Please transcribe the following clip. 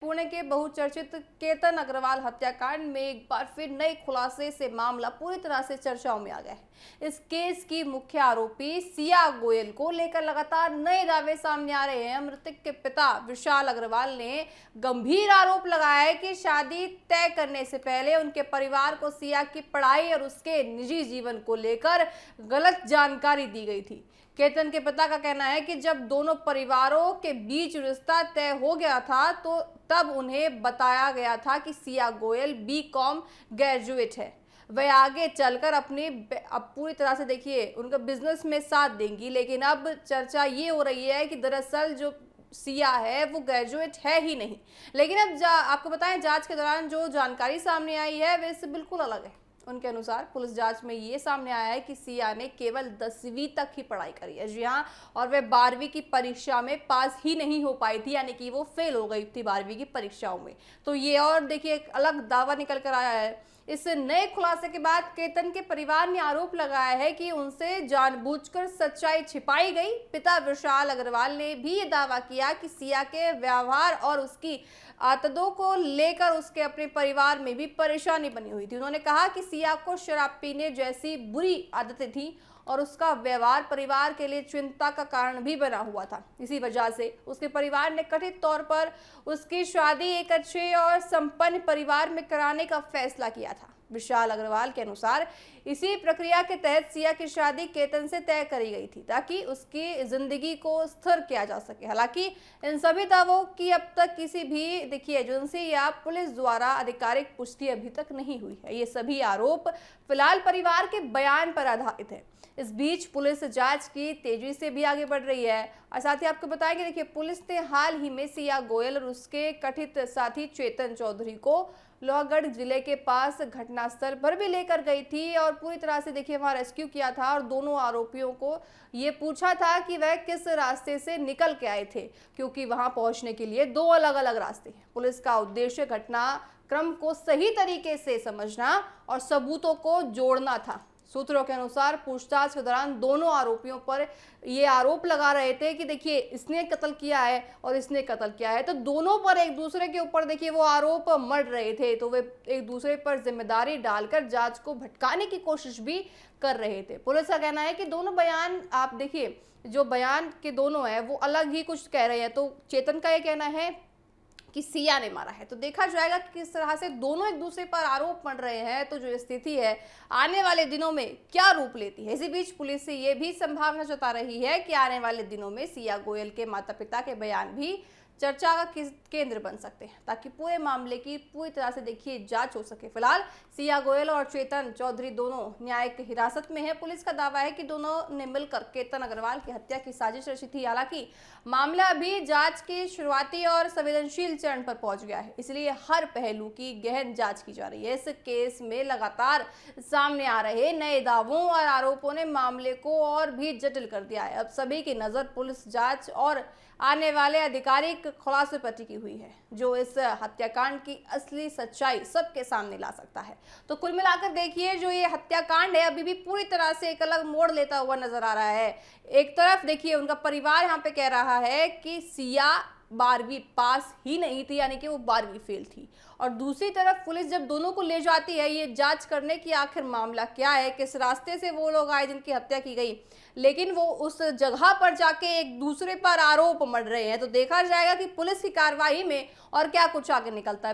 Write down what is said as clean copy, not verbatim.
पुणे के बहुचर्चित केतन अग्रवाल हत्याकांड में एक बार फिर नए खुलासे से मामला पूरी तरह से चर्चाओं में आ गया है। इस केस की मुख्य आरोपी सिया गोयल को लेकर लगातार नए दावे सामने आ रहे हैं। मृतक के पिता विशाल अग्रवाल ने गंभीर आरोप लगाया है कि शादी तय करने से पहले उनके परिवार को सिया की पढ़ाई और उसके निजी जीवन को लेकर गलत जानकारी दी गई थी। केतन के पिता का कहना है कि जब दोनों परिवारों के बीच रिश्ता तय हो गया था तो तब उन्हें बताया गया था कि सिया गोयल बीकॉम ग्रेजुएट है, वह आगे चलकर अब पूरी तरह से देखिए उनका बिजनेस में साथ देंगी। लेकिन अब चर्चा ये हो रही है कि दरअसल जो सिया है वो ग्रेजुएट है ही नहीं। लेकिन अब आपको बताएं, जांच के दौरान जो जानकारी सामने आई है वह इससे बिल्कुल अलग है। उनके अनुसार पुलिस जांच में ये सामने आया है कि सिया ने केवल 10वीं तक ही पढ़ाई करी है। जी हाँ, और वह 12वीं की परीक्षा में पास ही नहीं हो पाई थी, यानी कि वो फेल हो गई थी 12वीं की परीक्षाओं में। तो ये और देखिए एक अलग दावा निकल कर आया है। इस नए खुलासे के बाद केतन के परिवार ने आरोप लगाया है कि उनसे जानबूझकर सच्चाई छिपाई गई। पिता विशाल अग्रवाल ने भी ये दावा किया कि सिया के व्यवहार और उसकी आदतों को लेकर उसके अपने परिवार में भी परेशानी बनी हुई थी। उन्होंने कहा कि सिया को शराब पीने जैसी बुरी आदतें थी और उसका व्यवहार परिवार के लिए चिंता का कारण भी बना हुआ था। इसी वजह से उसके परिवार ने कथित तौर पर उसकी शादी एक अच्छे और संपन्न परिवार में कराने का फैसला किया था। विशाल अग्रवाल के अनुसार इसी प्रक्रिया के तहत सिया की शादी केतन से तय करी गई थी ताकि उसकी जिंदगी को स्थिर किया जा सके। हालांकि इन सभी दावों की अब तक किसी भी देखिए एजेंसी या पुलिस द्वारा आधिकारिक पुष्टि अभी तक नहीं हुई है। ये सभी आरोप फिलहाल परिवार के बयान पर आधारित है। इस बीच पुलिस जांच की तेजी से भी आगे बढ़ रही है और साथ ही आपको बताएंगे, देखिए पुलिस ने हाल ही में सिया गोयल और उसके कथित साथी चेतन चौधरी को लोहगढ़ जिले के पास घटनास्थल पर भी लेकर गई थी और पूरी तरह से देखिए वहां रेस्क्यू किया था और दोनों आरोपियों को ये पूछा था कि वह किस रास्ते से निकल के आए थे, क्योंकि वहां पहुंचने के लिए दो अलग अलग रास्ते हैं। पुलिस का उद्देश्य घटनाक्रम को सही तरीके से समझना और सबूतों को जोड़ना था। सूत्रों के अनुसार पूछताछ के दौरान दोनों आरोपियों पर ये आरोप लगा रहे थे कि देखिए इसने कत्ल किया है और इसने कत्ल किया है, तो दोनों पर एक दूसरे के ऊपर देखिए वो आरोप मढ़ रहे थे। तो वे एक दूसरे पर जिम्मेदारी डालकर जांच को भटकाने की कोशिश भी कर रहे थे। पुलिस का कहना है कि दोनों बयान आप देखिए जो बयान के दोनों है वो अलग ही कुछ कह रहे हैं। तो चेतन का ये कहना है कि सिया ने मारा है, तो देखा जाएगा कि किस तरह से दोनों एक दूसरे पर आरोप मढ़ रहे हैं। तो जो स्थिति है आने वाले दिनों में क्या रूप लेती है। इसी बीच पुलिस से ये भी संभावना जता रही है कि आने वाले दिनों में सिया गोयल के माता पिता के बयान भी चर्चा का केंद्र बन सकते हैं ताकि पूरे मामले की पूरी तरह से देखिए जांच हो सके। फिलहाल सिया गोयल और चेतन चौधरी दोनों न्यायिक हिरासत में है। पुलिस का दावा है कि दोनों ने मिलकर केतन अग्रवाल की हत्या की साजिश रची थी। हालांकि मामला अभी जांच के शुरुआती और संवेदनशील चरण पर पहुंच गया है, इसलिए हर पहलू की गहन जांच की जा रही है। इस केस में लगातार सामने आ रहे नए दावों और आरोपों ने मामले को और भी जटिल कर दिया है। अब सभी की नजर पुलिस जांच और आने वाले आधिकारिक खुलासे पर टिकी हुई है, जो इस हत्याकांड की असली सच्चाई सबके सामने ला सकता है। तो कुल मिलाकर देखिए जो ये हत्याकांड है अभी भी पूरी तरह से एक अलग मोड़ लेता हुआ नजर आ रहा है। एक तरफ देखिए उनका परिवार यहाँ पे कह रहा है कि सिया 12वीं पास ही नहीं थी, यानी कि वो 12वीं फेल थी, और दूसरी तरफ पुलिस जब दोनों को ले जाती है ये जांच करने की आखिर मामला क्या है, किस रास्ते से वो लोग आए जिनकी हत्या की गई, लेकिन वो उस जगह पर जाके एक दूसरे पर आरोप मढ़ रहे हैं। तो देखा जाएगा कि पुलिस की कार्रवाई में और क्या कुछ आगे निकलता है।